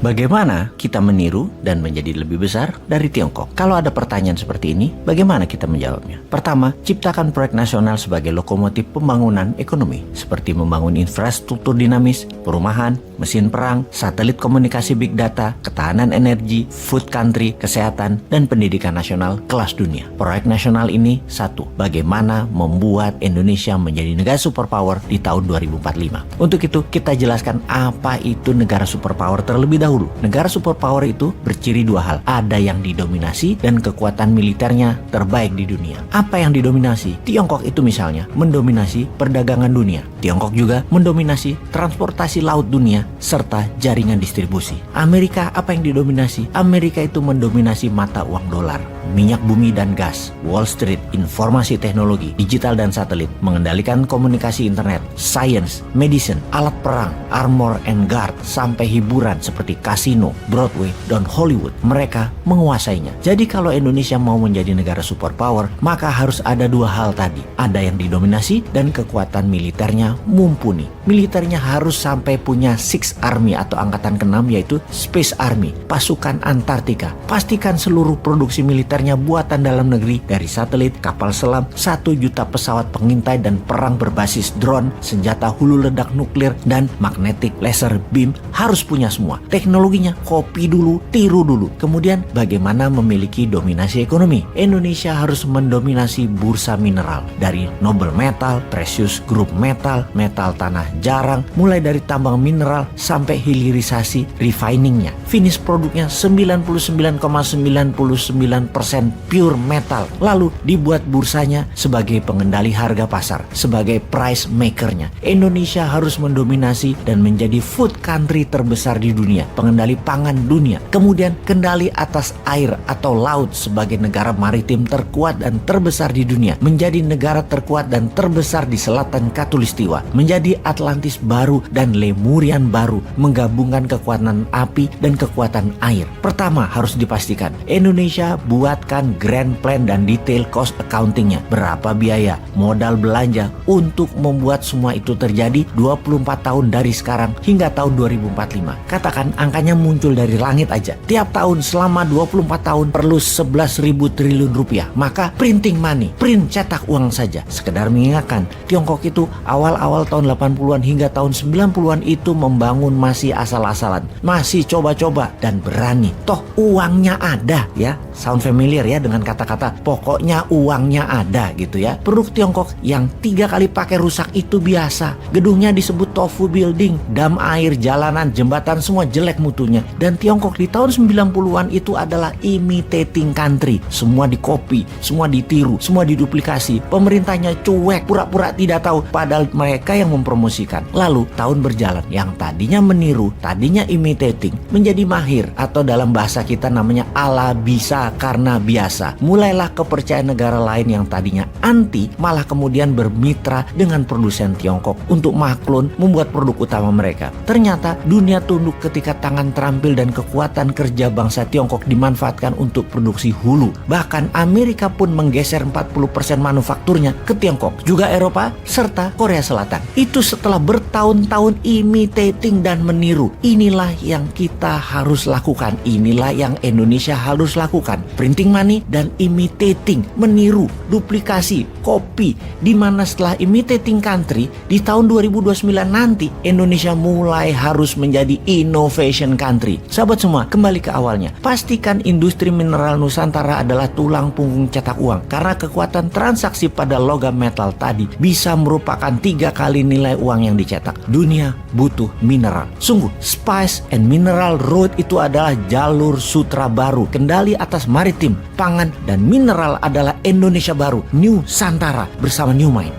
Bagaimana kita meniru dan menjadi lebih besar dari Tiongkok? Kalau ada pertanyaan seperti ini, bagaimana kita menjawabnya? Pertama, ciptakan proyek nasional sebagai lokomotif pembangunan ekonomi, seperti membangun infrastruktur dinamis, perumahan, mesin perang, satelit komunikasi big data, ketahanan energi, food country, kesehatan, dan pendidikan nasional kelas dunia. Proyek nasional ini, satu, bagaimana membuat Indonesia menjadi negara superpower di tahun 2045. Untuk itu, kita jelaskan apa itu negara superpower terlebih dahulu. Negara superpower itu berciri dua hal. Ada yang didominasi dan kekuatan militernya terbaik di dunia. Apa yang didominasi? Tiongkok itu misalnya mendominasi perdagangan dunia. Tiongkok juga mendominasi transportasi laut dunia serta jaringan distribusi. Amerika apa yang didominasi? Amerika itu mendominasi mata uang dolar, minyak bumi dan gas, Wall Street, informasi teknologi, digital dan satelit, mengendalikan komunikasi internet, science, medicine, alat perang, armor and guard, sampai hiburan seperti kasino, Broadway, dan Hollywood. Mereka menguasainya. Jadi kalau Indonesia mau menjadi negara superpower, maka harus ada dua hal tadi. Ada yang didominasi dan kekuatan militernya mumpuni. Militernya harus sampai punya Sixth Army atau angkatan ke-6, yaitu Space Army, pasukan Antartika. Pastikan seluruh produksi militernya buatan dalam negeri, dari satelit, kapal selam, 1 juta pesawat pengintai dan perang berbasis drone, senjata hulu ledak nuklir, dan magnetic laser beam harus punya semua. Teknologinya copy dulu, tiru dulu. Kemudian bagaimana memiliki dominasi ekonomi? Indonesia harus mendominasi bursa mineral, dari noble metal, precious group metal, metal tanah jarang, mulai dari tambang mineral sampai hilirisasi refiningnya. Finish produknya 99,99% pure metal. Lalu dibuat bursanya sebagai pengendali harga pasar, sebagai price makernya. Indonesia harus mendominasi dan menjadi food country terbesar di dunia, pengendali pangan dunia. Kemudian kendali atas air atau laut sebagai negara maritim terkuat dan terbesar di dunia, menjadi negara terkuat dan terbesar di selatan Katulistiwa, menjadi Atlantis baru dan Lemurian baru, menggabungkan kekuatan api dan kekuatan air. Pertama harus dipastikan Indonesia buatkan grand plan dan detail cost accountingnya. Berapa biaya, modal belanja untuk membuat semua itu terjadi 24 tahun dari sekarang hingga tahun 2045. Katakan angkanya muncul dari langit aja. Tiap tahun selama 24 tahun perlu 11.000 triliun rupiah. Maka printing money, print cetak uang saja. Sekedar mengingatkan, Tiongkok itu awal-awal tahun 80-an hingga tahun 90-an itu membangun masih asal-asalan, masih coba-coba dan berani. Toh uangnya ada ya. Sound familiar ya dengan kata-kata pokoknya uangnya ada gitu ya. Produk Tiongkok yang 3 kali pakai rusak itu biasa. Gedungnya disebut tofu building, dam air, jalanan, jembatan semua jelek mutunya. Dan Tiongkok di tahun 90-an itu adalah imitating country. Semua dikopi, semua ditiru, semua diduplikasi. Pemerintahnya cuek, pura-pura tidak tahu padahal mereka yang mempromosikan. Lalu tahun berjalan, yang tadinya meniru, tadinya imitating, menjadi mahir, atau dalam bahasa kita namanya ala bisa karena biasa. Mulailah kepercayaan negara lain yang tadinya anti malah kemudian bermitra dengan produsen Tiongkok untuk maklun membuat produk utama mereka. Ternyata dunia tunduk ketika tangan terampil dan kekuatan kerja bangsa Tiongkok dimanfaatkan untuk produksi hulu. Bahkan Amerika pun menggeser 40% manufakturnya ke Tiongkok, juga Eropa serta Korea Selatan. Itu setelah bertahun-tahun imitating dan meniru. Inilah yang kita harus lakukan. Inilah yang Indonesia harus lakukan. Printing money dan imitating, meniru, duplikasi, copy. Dimana setelah imitating country, di tahun 2029 nanti Indonesia mulai harus menjadi innovation country. Sahabat semua, kembali ke awalnya. Pastikan industri mineral Nusantara adalah tulang punggung cetak uang. Karena kekuatan transaksi pada logam metal tadi bisa merupakan 3 kali nilai uang yang dicetak. Dunia butuh mineral. Sungguh, Spice and Mineral Road itu adalah jalur sutra baru. Kendali atas maritim, pangan, dan mineral adalah Indonesia baru, New Santara bersama New Mind.